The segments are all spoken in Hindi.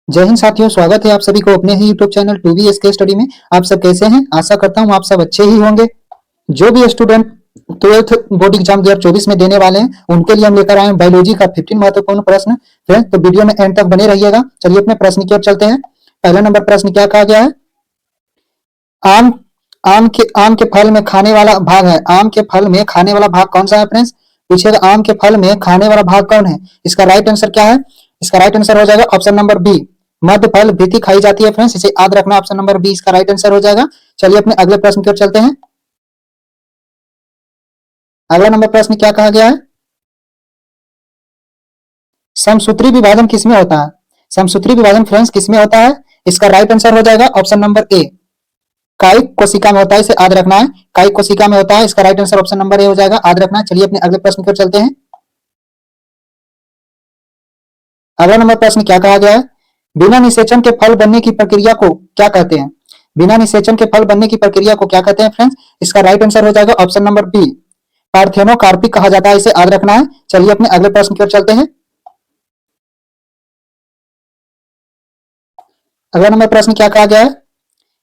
जय हिंद साथियों, स्वागत है आप सभी को अपने ही YouTube चैनल 2VSK स्टडी में। आप सब कैसे हैं? आशा करता हूं आप सब अच्छे ही होंगे। जो भी स्टूडेंट 12th बोर्ड एग्जाम 2024 में देने वाले हैं, उनके लिए हम लेकर आए हैं बायोलॉजी का 15 महत्वपूर्ण प्रश्न। फ्रेंड्स, तो वीडियो में एंड तक बने रहिएगा। चलिए अपने प्रश्न की ओर चलते हैं। पहला नंबर प्रश्न क्या कहा गया है? आम आम के फल में खाने वाला भाग है। आम के फल में खाने वाला भाग कौन सा है फ्रेंड्स? पूछेगा आम के फल में खाने वाला भाग कौन है? इसका राइट आंसर क्या है? इसका राइट आंसर हो जाएगा ऑप्शन नंबर बी, मध्य फल वृत्ति खाई जाती है। फ्रेंड्स, इसे याद रखना, ऑप्शन नंबर बी इसका राइट आंसर हो जाएगा। चलिए अपने अगले प्रश्न की ओर चलते हैं। अगला नंबर प्रश्न क्या कहा गया है? समसूत्री विभाजन किसमें होता है? समसूत्री विभाजन फ्रेंड्स किसमें होता है? इसका राइट आंसर हो जाएगा ऑप्शन नंबर ए, कायिक कोशिका में होता है। इसे याद रखना है, कायिक कोशिका में होता है। इसका right answer option number A हो जाएगा, याद रखना है। चलिए अपने अगले प्रश्न की ओर चलते हैं। अगला नंबर प्रश्न क्या कहा गया है? बिना निषेचन के फल बनने की प्रक्रिया को क्या कहते हैं? बिना निषेचन के फल बनने की प्रक्रिया को क्या कहते हैं फ्रेंड्स? इसका राइट आंसर हो जाएगा ऑप्शन नंबर बी, पार्थेनोकार्पिक कहा जाता है। इसे याद रखना है। चलिए अपने अगले प्रश्न की ओर चलते हैं। अगला नंबर प्रश्न क्या कहा गया है?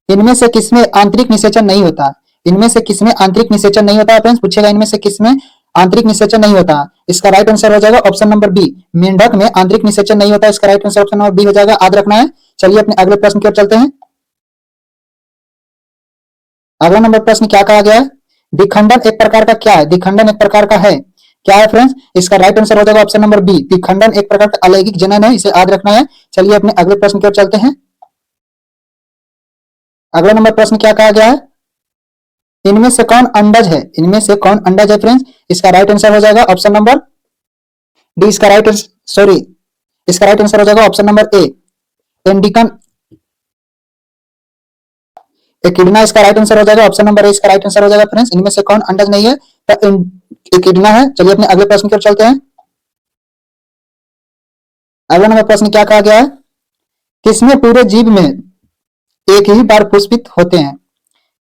इनमें से किसमें आंतरिक निषेचन नहीं होता? इनमें से किसमें आंतरिक निषेचन नहीं होता फ्रेंड्स? पूछेगा इनमें से किसमें आंतरिक निषेचन नहीं होता? इसका राइट आंसर हो जाएगा ऑप्शन नंबर बी, मेंढक में आंतरिक निषेचन नहीं होता। इसका right answer option number B हो जाएगा, याद रखना है। चलिए अपने अगले प्रश्न की ओर चलते हैं। अगला नंबर प्रश्न क्या कहा गया है? द्विखंडन एक प्रकार का क्या है? द्विखंडन एक प्रकार का है क्या है फ्रेंड्स? इसका राइट आंसर हो जाएगा ऑप्शन नंबर बी, द्विखंडन एक प्रकार का अलैंगिक जनन है। इसे याद रखना है। चलिए अपने अगले प्रश्न की ओर चलते हैं। अगला नंबर प्रश्न क्या कहा गया है? इनमें से कौन अंडज है? इनमें से कौन अंडज है फ्रेंड्स? इसका राइट आंसर हो जाएगा ऑप्शन नंबर डी। इसका राइट सॉरी इसका राइट आंसर हो जाएगा ऑप्शन नंबर ए, एंडिकन एकिडना। इसका राइट आंसर हो जाएगा ऑप्शन नंबर ए, इसका राइट आंसर हो जाएगा फ्रेंड्स। इनमें से कौन अंडज नहीं है? तो एकिडना है। चलिए अपने अगले प्रश्न की ओर चलते हैं। अगला नंबर प्रश्न क्या कहा गया है? किसमें पूरे जीव में एक ही बार पुष्पित होते हैं?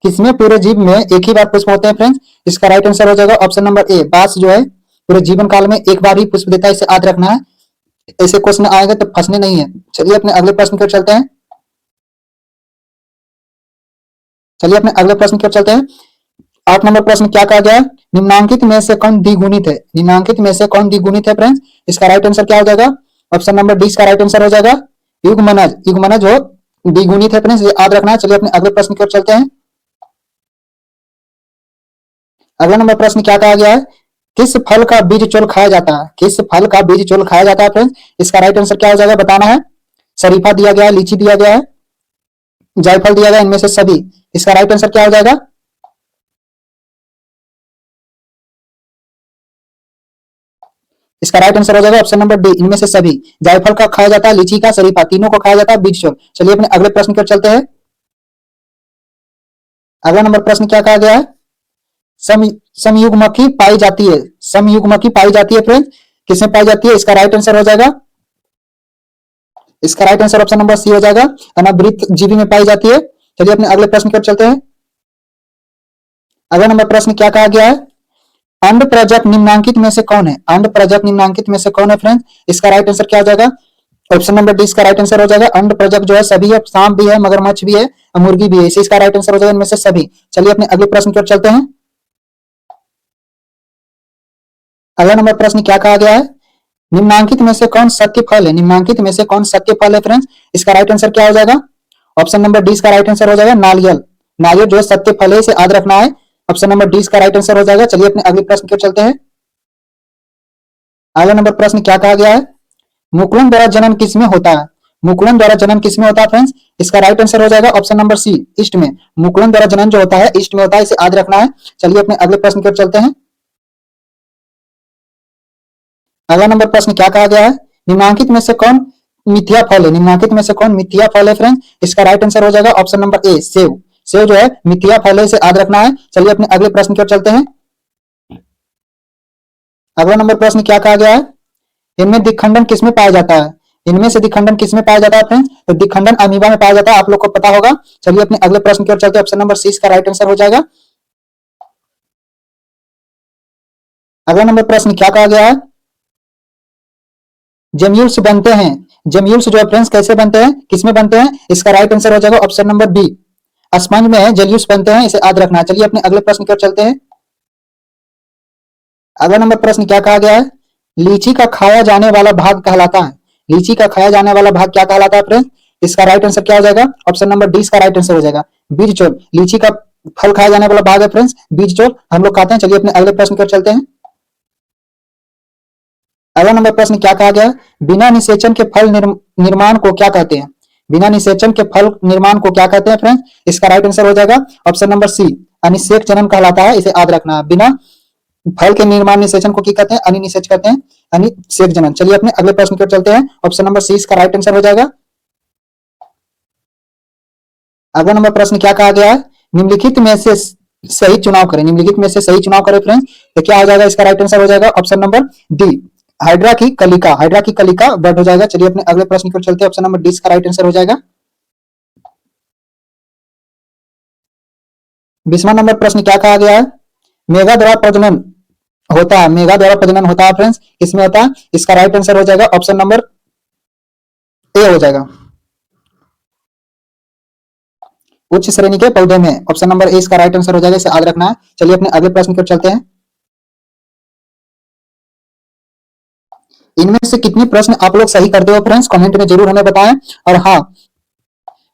किसमें पूरे जीव में एक ही बार पुष्प होते हैं फ्रेंड्स? इसका राइट आंसर हो जाएगा ऑप्शन नंबर ए, बांस जो है पूरे जीवन काल में एक बार ही पुष्प देता है। इसे याद रखना है। ऐसे क्वेश्चन आएगा तो फंसने नहीं है। चलिए अपने अगले प्रश्न की ओर चलते हैं। चलिए अपने अगले प्रश्न की ओर चलते हैं। 8 नंबर प्रश्न क्या कहा गया है? निम्नांकित में से कौन द्विगुणित है? निम्नांकित में से कौन द्विगुणित है फ्रेंड्स? इसका राइट आंसर क्या हो जाएगा? ऑप्शन नंबर डी इसका राइट आंसर हो जाएगा, युग्मनज। युग्मनज हो द्विगुणित है फ्रेंड्स, याद रखना है। चलिए अपने अगले प्रश्न की ओर चलते हैं। अगला नंबर प्रश्न क्या कहा गया है? किस फल का बीज चोल खाया जाता है? किस फल का बीज चोल खाया जाता है फ्रेंड्स? इसका राइट आंसर क्या हो जाएगा बताना है। शरीफा दिया गया है, लीची दिया गया है, जायफल दिया गया है, इनमें से सभी। इसका राइट आंसर क्या हो जाएगा? इसका राइट आंसर हो जाएगा ऑप्शन नंबर डी, इनमें से सभी। जायफल का खाया जाता है, लीची का, शरीफा, तीनों को खाया जाता है बीज चोल। चलिए अपने अगले प्रश्न की ओर चलते हैं। अगला नंबर प्रश्न क्या कहा गया है? सम समयुग्मकी पाई जाती है। समयुग्मकी पाई जाती है फ्रेंड्स, किसमें पाई जाती है? इसका राइट आंसर हो जाएगा, इसका right answer option number C हो जाएगा, अनावृत जीवी में पाई जाती है। चलिए अपने अगले प्रश्न की ओर चलते हैं। अगला नंबर प्रश्न क्या कहा गया है? अंड प्रजक निम्नांकित में से कौन है? अंड प्रजक निम्नांकित में से कौन है फ्रेंड्स? इसका राइट आंसर क्या हो जाएगा? ऑप्शन नंबर डी इसका राइट आंसर हो जाएगा। अंड प्रजक जो है सभी है, सांप भी है, मगरमच्छ भी है, मुर्गी भी है। इसी इसका राइट आंसर हो जाएगा इनमें से सभी। चलिए अपने अगले प्रश्न की ओर चलते हैं। अगला नंबर प्रश्न क्या कहा गया है? निम्नांकित में से कौन सत्य फल है? निम्नांकित में से कौन सत्य फल है फ्रेंड्स? इसका राइट आंसर क्या हो जाएगा? ऑप्शन नंबर डी इसका राइट आंसर हो जाएगा, नारियल। नारियल जो है सत्य फल है, इसे याद रखना है। ऑप्शन नंबर डी इसका राइट आंसर हो जाएगा। चलिए अपने अगले प्रश्न की ओर चलते हैं। अगला नंबर प्रश्न क्या कहा गया है? मुकुलन द्वारा जनन किसमें होता है? मुकुलन द्वारा जनन किसमें होता है फ्रेंड्स? इसका राइट आंसर हो जाएगा ऑप्शन नंबर सी, ईस्ट में। मुकुलन द्वारा जनन जो होता है ईस्ट में होता है, इसे याद रखना है। चलिए अपने अगले प्रश्न की ओर चलते हैं। अगला नंबर प्रश्न क्या कहा गया है? निम्नांकित में से कौन मिथ्या फल है? निम्नांकित में से कौन मिथ्या फल है फ्रेंड्स? इसका राइट आंसर हो जाएगा option number A, save. Save जो है मिथ्या फल है, इसे याद रखना है। चलिए अपने अगले प्रश्न की ओर चलते हैं। अगला नंबर प्रश्न क्या कहा गया है? इनमें दिखंडन किसमें पाया जाता है? इनमें से दिखंडन किसमें पाया जाता है फ्रेंड्स? तो दिखंडन अमीबा में पाया जाता है, आप लोग को पता होगा। चलिए अपने अगले प्रश्न की ओर चलते हैं। ऑप्शन नंबर सी इसका राइट आंसर हो जाएगा। अगला नंबर प्रश्न क्या कहा गया है? जम्यूल्स बनते हैं। जम्यूल्स जो है फ्रेंड्स कैसे बनते हैं, किसमें बनते हैं? इसका राइट आंसर हो जाएगा ऑप्शन नंबर बी, स्पंज में जेल्यूल्स बनते हैं, इसे याद रखना। चलिए अपने अगले प्रश्न की ओर चलते हैं। अगला नंबर प्रश्न क्या कहा गया है? लीची का खाया जाने वाला भाग कहलाता है। लीची का खाया जाने वाला भाग क्या कहलाता है फ्रेंड्स? इसका राइट आंसर क्या हो जाएगा? ऑप्शन नंबर डी इसका राइट आंसर हो जाएगा, बीज चोल। लीची का फल खाया जाने वाला भाग है फ्रेंड्स बीज चोल, हम लोग खाते हैं। चलिए अपने अगले प्रश्न की ओर चलते हैं। अगला नंबर प्रश्न क्या कहा गया? बिना निषेचन के फल निर्माण को क्या कहते हैं? बिना निषेचन के फल निर्माण को क्या कहते हैं फ्रेंड्स? इसका राइट आंसर हो जाएगा ऑप्शन नंबर सी, अनिषेक जनन कहलाता है, इसे याद रखना। बिना फल के निर्माण निषेचन को क्या कहते हैं? अनिनिषेच कहते हैं, अनिषेक जनन। चलिए अपने अगले प्रश्न की ओर चलते हैं। ऑप्शन नंबर सी इसका राइट आंसर हो जाएगा। अगला नंबर प्रश्न क्या कहा गया है? निम्नलिखित में से सही चुनाव करें। निम्नलिखित में से सही चुनाव करें फ्रेंड्स, तो क्या हो जाएगा? इसका राइट आंसर हो जाएगा ऑप्शन नंबर डी, हाइड्रा की कलिका। हाइड्रा की कलिका बर्ड हो जाएगा। चलिए अपने अगले प्रश्न की ओर चलते हैं। ऑप्शन नंबर डी इसका राइट आंसर हो जाएगा। 20वां नंबर प्रश्न क्या कहा गया है? मेघा द्वारा प्रजनन होता है। मेघा द्वारा प्रजनन होता है फ्रेंड्स, किसमें होता है? इसका राइट आंसर हो जाएगा ऑप्शन नंबर ए हो जाएगा, उच्च श्रेणी के पौधे में। ऑप्शन नंबर ए इसका राइट आंसर हो जाएगा, इसे याद रखना है। चलिए अपने अगले प्रश्न की ओर चलते हैं। इनमें से कितने प्रश्न आप लोग सही करते हो फ्रेंड्स, कमेंट में जरूर हमें बताएं। और हाँ,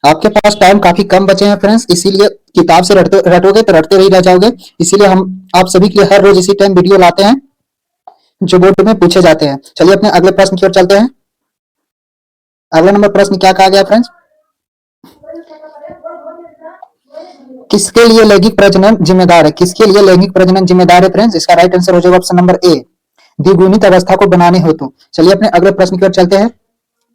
आपके पास टाइम काफी कम बचे हैं फ्रेंड्स, इसीलिए किताब से रटोगे तो रटते ही रह जाओगे। इसीलिए हम आप सभी के लिए हर रोज इसी टाइम वीडियो लाते हैं जो बोर्ड में पूछे जाते हैं। चलिए अपने अगले प्रश्न की ओर चलते हैं। अगला नंबर प्रश्न क्या कहा गया फ्रेंड्स? किसके लिए लैंगिक प्रजनन जिम्मेदार है? किसके लिए लैंगिक प्रजनन जिम्मेदार है फ्रेंड्स? इसका राइट आंसर हो जाएगा ऑप्शन नंबर ए, द्विगुणित अवस्था को बनाने हेतु। चलिए अपने अगले प्रश्न की ओर चलते हैं।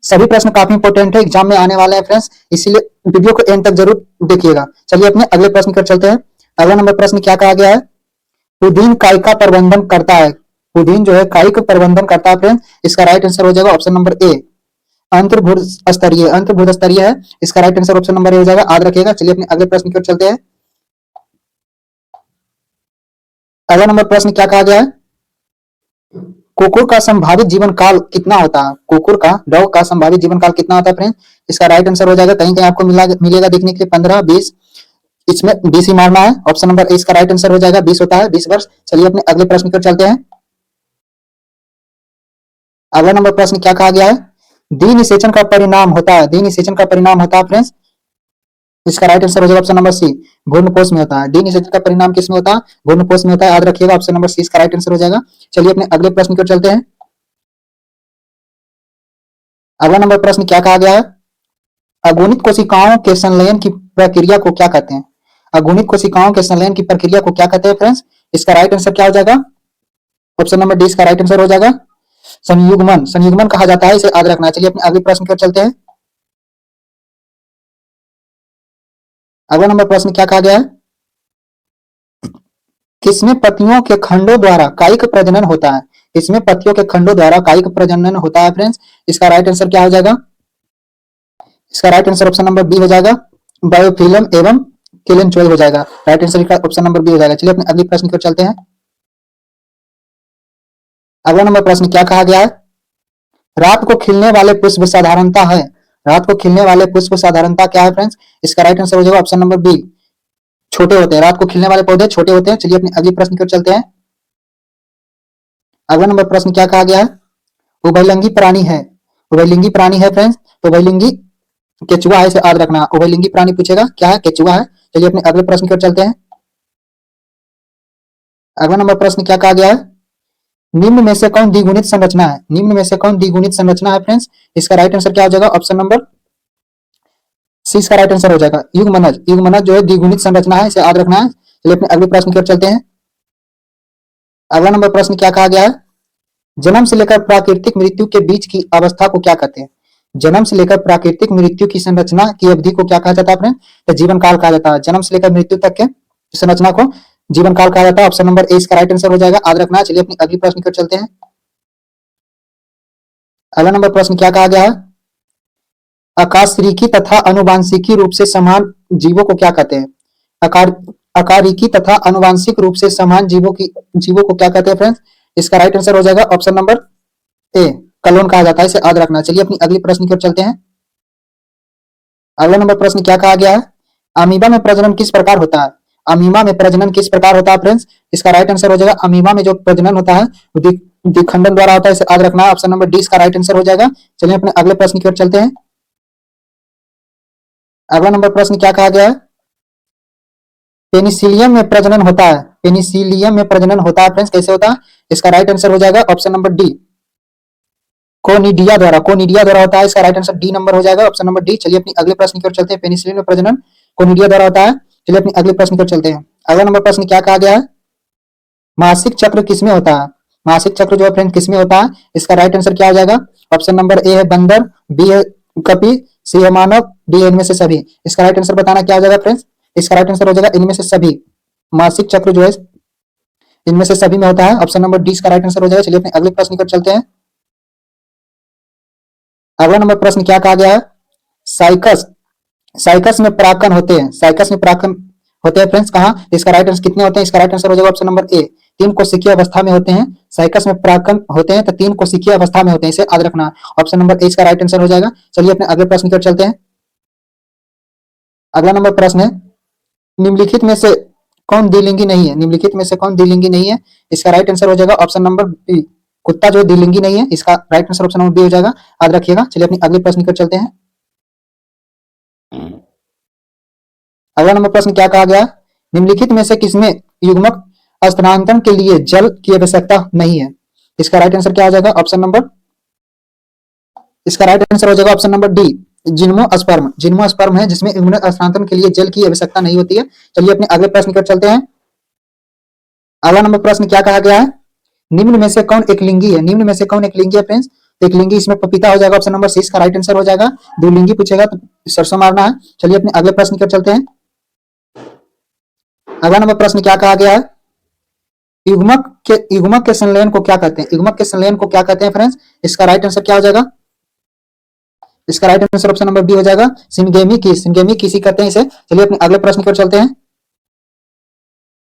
सभी प्रश्न काफी इंपॉर्टेंट है, एग्जाम में आने वाले हैं फ्रेंड्स, इसीलिए वीडियो को एंड तक जरूर देखिएगा। चलिए अपने अगले प्रश्न की ओर चलते हैं। अगला नंबर प्रश्न क्या कहा गया है? पुदीन काय का प्रबंधन करता है। पुदीन जो है काय का प्रबंधन करता है फ्रेंड्स, इसका राइट आंसर हो जाएगा ऑप्शन नंबर ए, अंतर्भुज स्तरीय। अंतर्भुज स्तरीय है, इसका right answer option number A हो जाएगा, याद रखिएगा। चलिए अपने अगले प्रश्न की ओर चलते हैं। अगला नंबर प्रश्न क्या कहा गया है? कुकुर का संभावित जीवन काल कितना होता है? कुकुर का, डॉग का संभावित जीवन काल कितना होता है फ्रेंड्स? इसका राइट आंसर हो जाएगा, कहीं कहीं आपको मिलेगा देखने के लिए 15, 20, इसमें 20 ही मारना है। ऑप्शन नंबर ए इसका राइट आंसर हो जाएगा, 20 होता है, 20 वर्ष। चलिए अपने अगले प्रश्न की ओर चलते हैं। अगला नंबर प्रश्न क्या कहा गया है? द्विनिषेचन का परिणाम होता है। द्विनिषेचन का परिणाम होता है फ्रेंड्स, इसका राइट आंसर हो जाएगा ऑप्शन नंबर सी, भ्रूणपोष में होता है। द्विनिषेचन का परिणाम किसमें होता है? भ्रूणपोष में होता है, याद रखिएगा। ऑप्शन नंबर सी इसका राइट आंसर हो जाएगा। चलिए अपने अगले प्रश्न की ओर चलते हैं। अगला नंबर प्रश्न क्या कहा गया है? अगुणित कोशिकाओं के संलयन की प्रक्रिया को क्या कहते हैं? अगुणित कोशिकाओं के संलयन की प्रक्रिया को क्या कहते हैं फ्रेंड्स? इसका राइट आंसर क्या हो जाएगा? ऑप्शन नंबर डी इसका राइट आंसर हो जाएगा, संयुग्मन। संयुग्मन कहा जाता है, इसे याद रखना। चलिए अपने अगले प्रश्न की ओर चलते हैं। अगला नंबर प्रश्न क्या कहा गया है? किसमें पत्तियों के खंडों द्वारा कायिक प्रजनन होता है? इसमें पत्तियों के खंडों द्वारा कायिक प्रजनन होता है फ्रेंड्स, इसका राइट आंसर क्या हो जाएगा? इसका right answer option number B हो जाएगा, बायोफिल्म एवं केलेंचुअल हो जाएगा। राइट आंसर का ऑप्शन नंबर बी हो जाएगा। चलिए अपने अगले प्रश्न की ओर चलते हैं। अगला नंबर प्रश्न क्या कहा गया है? रात को खिलने वाले पुष्प साधारणता है। रात को खिलने वाले पुष्प साधारणता क्या है फ्रेंड्स? इसका राइट आंसर हो जाएगा ऑप्शन नंबर बी, छोटे होते हैं। रात को खिलने वाले पौधे छोटे होते हैं। चलिए अपने अगले प्रश्न की ओर चलते हैं। अगला नंबर प्रश्न क्या कहा गया है? उभयलिंगी प्राणी है। उभयलिंगी प्राणी है फ्रेंड्स, तो उभयलिंगी केचुआ है, इसे याद रखना। उभयलिंगी प्राणी पूछेगा, क्या है? केचुआ है। चलिए अपने अगले प्रश्न की ओर चलते हैं। अगला नंबर प्रश्न क्या कहा गया है? निम्न में से कौन द्विगुणित संरचना है? निम्न में से कौन द्विगुणित संरचना है फ्रेंड्स? इसका राइट आंसर क्या हो जाएगा? ऑप्शन नंबर सी इसका राइट आंसर हो जाएगा, युग्मनज। युग्मनज जो है द्विगुणित संरचना है, इसे याद रखना है। चलिए अपने अगले प्रश्न की ओर चलते हैं। अगला नंबर प्रश्न क्या कहा गया है? जन्म से लेकर प्राकृतिक मृत्यु के बीच की अवस्था को क्या कहते हैं? जन्म से लेकर प्राकृतिक मृत्यु की संरचना की अवधि को क्या कहा जाता है फ्रेंड? तो जीवन काल कहा जाता है। जन्म से लेकर मृत्यु तक के संरचना को जीवन काल कहा जाता है। ऑप्शन नंबर ए इसका राइट आंसर हो जाएगा, याद रखना। चलिए अपनी अगली प्रश्न की ओर चलते हैं। अगला नंबर प्रश्न क्या कहा गया है? आकाशरीकी तथा अनुवांशिकी रूप से समान जीवों को क्या कहते हैं? आकार आकारिकी तथा अनुवांशिक रूप से समान जीवों को क्या कहते हैं फ्रेंड्स? इसका राइट आंसर हो जाएगा ऑप्शन नंबर ए, कलोन कहा जाता है, इसे याद रखना। चलिए अपनी अगली प्रश्न की ओर चलते हैं। अगला नंबर प्रश्न क्या कहा गया है? अमीबा में प्रजनन किस प्रकार होता है? अमीबा में प्रजनन किस प्रकार होता है फ्रेंड्स? इसका राइट आंसर हो जाएगा, अमीबा में जो प्रजनन होता है वो द्विखंडन द्वारा होता है, इसे याद रखना। ऑप्शन नंबर डी इसका राइट आंसर हो जाएगा। चलिए अपने अगले प्रश्न की ओर चलते हैं। अगला नंबर प्रश्न क्या कहा गया है? पेनिसिलियम में प्रजनन होता है, पेनिसिलियम में प्रजनन होता है फ्रेंड्स, कैसे होता है? इसका राइट आंसर हो जाएगा ऑप्शन नंबर डी, कोनिडिया द्वारा, कोनिडिया द्वारा होता है। इसका राइट आंसर डी नंबर हो जाएगा, ऑप्शन नंबर डी। चलिए अपनी अगले प्रश्न की ओर चलते हैं। पेनिसिलिन में प्रजनन कोनिडिया द्वारा होता है। चलिए अपनी अगले प्रश्न की ओर चलते हैं। अगला नंबर प्रश्न क्या कहा गया है? मासिक चक्र किसमें होता है? मासिक चक्र जो है फ्रेंड किसमें होता है? इसका राइट आंसर क्या हो जाएगा? ऑप्शन नंबर ए है बंदर, बी है कपि, सी है मानव, डी है इनमें से सभी। इसका राइट आंसर बताना क्या हो जाएगा फ्रेंड्स? इसका राइट आंसर हो जाएगा इनमें से सभी। मासिक चक्र जो है इनमें से सभी में होता है, ऑप्शन नंबर डी इसका राइट आंसर हो जाएगा। चलिए अपने अगले प्रश्न की ओर चलते हैं। अगला नंबर प्रश्न क्या कहा गया है? साइकस, साइकस में परागकण होते हैं, साइकस में परागकण होते हैं फ्रेंड्स कहाँ? इसका राइट आंसर कितने होते हैं? इसका राइट आंसर हो जाएगा ऑप्शन नंबर ए, 3 कोशिकीय अवस्था में होते हैं। साइकस में परागकण होते हैं तो 3 कोशिकीय अवस्था में होते हैं, इसे याद रखना। ऑप्शन नंबर ए इसका राइट आंसर हो जाएगा। चलिए अपने अगले प्रश्न की ओर चलते हैं। अगला नंबर प्रश्न है, निम्नलिखित में से कौन द्विलिंगी नहीं है? निम्नलिखित में से कौन द्विलिंगी नहीं है? इसका राइट आंसर हो जाएगा ऑप्शन नंबर बी, कुत्ता जो द्विलिंगी नहीं है। इसका right answer option number B हो जाएगा, याद रखिएगा। चलिए अपनी अगले प्रश्न की ओर चलते हैं। अगला नंबर प्रश्न क्या कहा गया? निम्नलिखित में से किसमें युग्मक स्थानांतरण के लिए जल की आवश्यकता नहीं है? इसका राइट आंसर क्या हो जाएगा? ऑप्शन नंबर, इसका राइट आंसर हो जाएगा option number D, gymnosperm. Gymnosperm है जिसमें युग्मक स्थानांतरण के लिए जल की आवश्यकता नहीं होती है। चलिए अपने अगले प्रश्न की ओर चलते हैं। अगला नंबर प्रश्न क्या कहा गया है? निम्न में से कौन एक लिंगी है? निम्न में से कौन एक लिंगी है फ्रेंड्स? एक लिंगी इसमें पपीता हो जाएगा, ऑप्शन नंबर सी इसका राइट आंसर हो जाएगा। दो लिंगी पूछेगा तो सरसों मारना है। चलिए अपने अगले प्रश्न की ओर चलते हैं। अगला नंबर प्रश्न क्या कहा गया है? युग्मक के संलयन को क्या कहते हैं? युग्मक के संलयन को क्या कहते हैं फ्रेंड्स? इसका राइट आंसर क्या हो जाएगा? इसका right answer option number B हो जाएगा, सिंगेमी की, सिंगेमी किसी कहते हैं इसे। चलिए अपने अगले प्रश्न की ओर चलते हैं।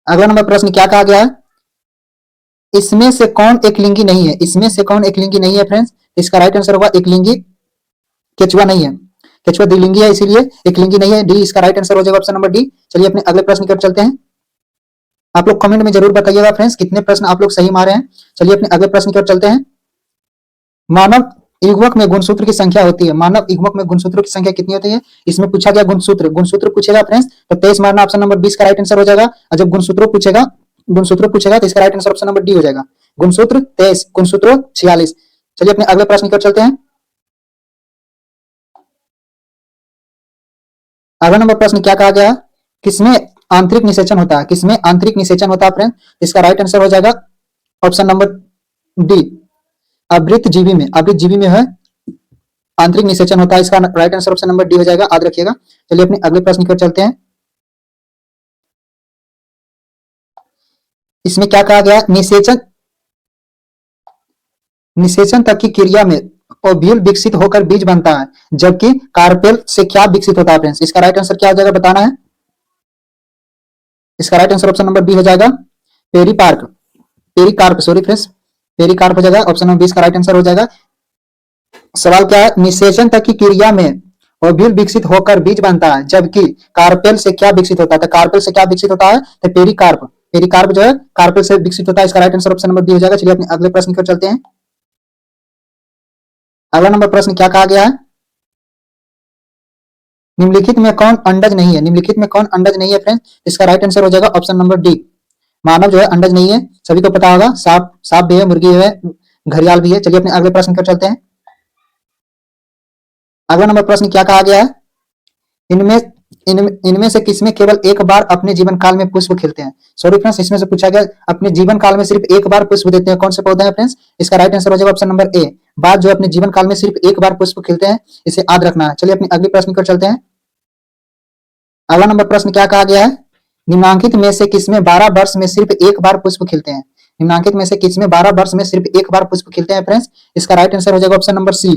अगला नंबर प्रश्न क्या कहा गया है? इसमें से कौन एक लिंगी नहीं है? इसमें से कौन एक लिंगी नहीं है फ्रेंड्स? इसका राइट आंसर होगा एक लिंगी, केचुआ नहीं है। केचुआ द्विलिंगी है इसीलिए एक लिंगी नहीं है, डी इसका राइट आंसर हो जाएगा, ऑप्शन नंबर डी। चलिए अपने अगले प्रश्न की ओर चलते हैं। आप लोग कमेंट में जरूर बताइएगा फ्रेंड्स कितने प्रश्न आप लोग सही मारे हैं। चलिए अपने अगले प्रश्न की ओर चलते हैं। मानव युग्मक में गुणसूत्र की संख्या होती है, मानव युग्मक में गुणसूत्रों की संख्या कितनी होती है? इसमें पूछा गया गुणसूत्र, गुणसूत्र पूछेगा फ्रेंड्स तो 23 मारना, ऑप्शन नंबर 20 का राइट आंसर हो जाएगा। और जब गुणसूत्रों पूछेगा तो इसका right answer option number D हो जाएगा, गुणसूत्र 23, गुणसूत्रों 46। चलिए अपने अगले प्रश्न की ओर चलते हैं। अगला नंबर प्रश्न क्या कहा गया? किसमें आंतरिक निषेचन होता है? किसमें आंतरिक निषेचन होता है फ्रेंड? इसका राइट आंसर हो जाएगा ऑप्शन नंबर डी, आवृत जीवी में, आवृत जीवी में है आंतरिक निषेचन होता है। इसका right answer option number D हो जाएगा, याद रखिएगा। चलिए अपने अगले प्रश्न की ओर चलते हैं। इसमें क्या कहा गया? निषेचन, निषेचन तक की क्रिया में ओव्यूल विकसित होकर बीज बनता है, जबकि कार्पेल से क्या विकसित होता है फ्रेंड्स? इसका राइट आंसर क्या हो जाएगा बताना है। इसका right answer option number B हो जाएगा, पेरीपार्क, पेरीकार्प, सॉरी फ्रेंड्स, पेरीकार्प हो जाएगा, ऑप्शन नंबर 20 का राइट आंसर हो जाएगा। सवाल क्या है? निषेचन तक की क्रिया में ओव्यूल विकसित होकर बीज बनता है, जबकि कार्पेल से क्या विकसित होता है? तो कार्पेल से क्या विकसित होता है? तो पेरीकार्प, पेरीकार्प जो है कार्पेल से विकसित होता है। इसका right answer option number B हो जाएगा। चलिए अपने अगले प्रश्न की ओर चलते हैं। अगला नंबर प्रश्न क्या कहा गया है? निम्नलिखित में कौन अंडज नहीं है? निम्नलिखित में कौन अंडज नहीं है फ्रेंड्स? इसका राइट आंसर हो जाएगा ऑप्शन नंबर डी, मानव जो है अंडज नहीं है। सभी को पता होगा, सांप, सांप भी है, मुर्गी है, घड़ियाल भी है। चलिए अपने अगले प्रश्न की ओर चलते हैं। अगला नंबर प्रश्न क्या कहा गया है? इनमें इनमें से किसमें केवल एक बार अपने जीवन काल में पुष्प खिलते हैं? सॉरी फ्रेंड्स, इसमें से पूछा गया अपने जीवन काल में सिर्फ एक बार पुष्प देते हैं, कौन से पौधे हैं फ्रेंड्स? इसका राइट आंसर हो जाएगा ऑप्शन नंबर ए, बात जो अपने जीवन काल में सिर्फ एक बार पुष्प खिलते हैं, इसे याद रखना है। चलिए अपने अगले प्रश्न की ओर चलते हैं। अगला नंबर प्रश्न क्या कहा गया है? निम्नांकित में से किसमें 12 वर्ष में सिर्फ एक बार पुष्प खिलते हैं? निम्नांकित में से किसमें 12 वर्ष में सिर्फ एक बार पुष्प खिलते हैं फ्रेंड्स? इसका राइट आंसर हो जाएगा ऑप्शन नंबर सी,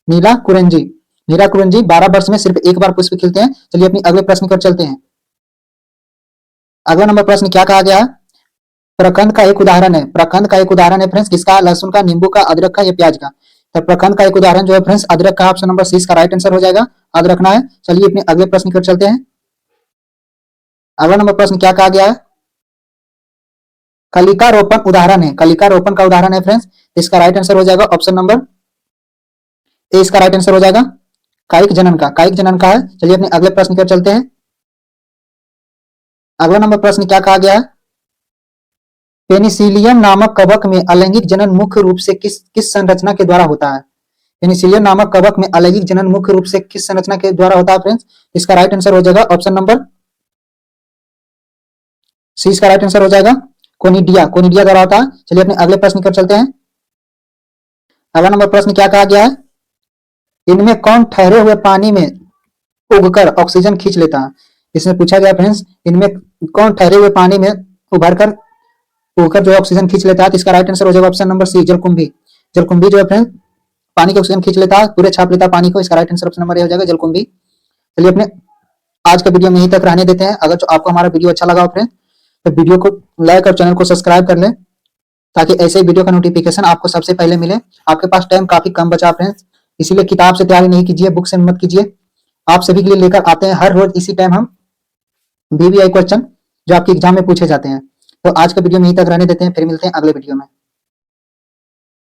नीला कुरंजी, नीला कुरंजी 12 वर्ष में सिर्फ एक बार पुष्प खिलते हैं। चलिए अपनी अगले प्रश्न की ओर चलते हैं। अगला नंबर प्रश्न क्या कहा गया? प्रकंद का एक उदाहरण है, प्रकंद का एक उदाहरण है फ्रेंड्स किसका? लहसुन का, नींबू का, अदरक का या प्याज का? तो प्रखंड का एक उदाहरण जो है फ्रेंड्स अदरक का, ऑप्शन नंबर सी इसका राइट आंसर हो जाएगा, याद रखना है। चलिए अपने अगले प्रश्न की ओर चलते हैं। अगला नंबर प्रश्न क्या कहा गया है? कलिका रोपण उदाहरण है, कलिका रोपण का उदाहरण है फ्रेंड्स, इसका राइट आंसर हो जाएगा ऑप्शन नंबर ए इसका राइट आंसर हो जाएगा, कायिक जनन का, कायिक जनन का है। चलिए अपने अगले प्रश्न की ओर चलते हैं। अगला नंबर प्रश्न क्या कहा गया है? पेनिसिलियम नामक कवक में अलैंगिक जनन मुख्य रूप से किस संरचना के द्वारा होता है? पेनिसिलियम नामक कवक में अलैंगिक जनन मुख्य रूप से किस संरचना के द्वारा होता है फ्रेंड्स? इसका राइट आंसर हो जाएगा ऑप्शन नंबर सी इसका राइट आंसर हो जाएगा, कोनिडिया, कोनिडिया द्वारा होता है। चलिए अपने अगले प्रश्न की ओर चलते हैं। अगला नंबर प्रश्न क्या कहा गया है? इनमें कौन ठहरे हुए पानी में उगकर ऑक्सीजन खींच लेता है? इसमें पूछा गया फ्रेंड्स, इनमें कौन ठहरे हुए पानी में उभरकर उगकर जो ऑक्सीजन खींच लेता है? तो इसका राइट आंसर हो जाएगा ऑप्शन नंबर सी, जलकुंभी। जलकुंभी जो है फ्रेंड्स पानी के ऑक्सीजन खींच लेता है, पूरे छाप लेता है पानी को, इसका right answer option number A हो जाएगा, जलकुंभी। चलिए अपने आज का वीडियो में यहीं तक रहने देते हैं। अगर जो आपको हमारा वीडियो अच्छा लगा हो फ्रेंड तो वीडियो को लाइक और चैनल को सब्सक्राइब कर लें, ताकि ऐसे ही वीडियो का नोटिफिकेशन आपको सबसे पहले मिले। आपके पास टाइम काफी कम बचा फ्रेंड्स, इसीलिए किताब से तैयारी नहीं कीजिए, बुक से मत कीजिए। आप सभी के लिए लेकर आते हैं हर रोज इसी टाइम हम बीबीआई क्वेश्चन जो आपके एग्जाम में पूछे जाते हैं। तो आज का वीडियो में यहीं तक रहने देते हैं, फिर मिलते हैं अगले वीडियो में।